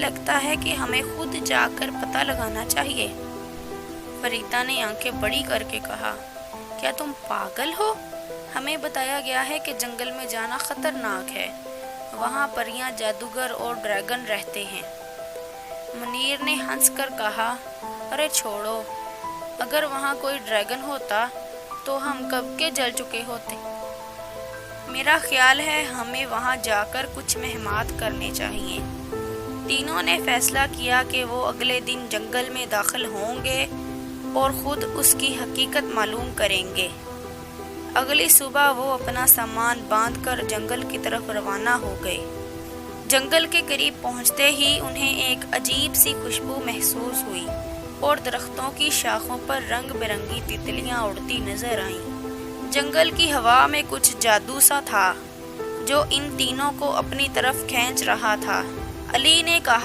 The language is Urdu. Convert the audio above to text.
لگتا ہے کہ ہمیں خود جا کر پتہ لگانا چاہیے۔ فریدہ نے آنکھیں بڑی کر کے کہا، کیا تم پاگل ہو؟ ہمیں بتایا گیا ہے کہ جنگل میں جانا خطرناک ہے، وہاں پریاں، جادوگر اور ڈریگن رہتے ہیں۔ منیر نے ہنس کر کہا، ارے چھوڑو، اگر وہاں کوئی ڈریگن ہوتا تو ہم کب کے جل چکے ہوتے۔ میرا خیال ہے ہمیں وہاں جا کر کچھ مہمات کرنے چاہیے۔ تینوں نے فیصلہ کیا کہ وہ اگلے دن جنگل میں داخل ہوں گے اور خود اس کی حقیقت معلوم کریں گے۔ اگلی صبح وہ اپنا سامان باندھ کر جنگل کی طرف روانہ ہو گئے۔ جنگل کے قریب پہنچتے ہی انہیں ایک عجیب سی خوشبو محسوس ہوئی اور درختوں کی شاخوں پر رنگ برنگی تتلیاں اڑتی نظر آئیں۔ جنگل کی ہوا میں کچھ جادو سا تھا جو ان تینوں کو اپنی طرف کھینچ رہا تھا۔ علی نے کہا،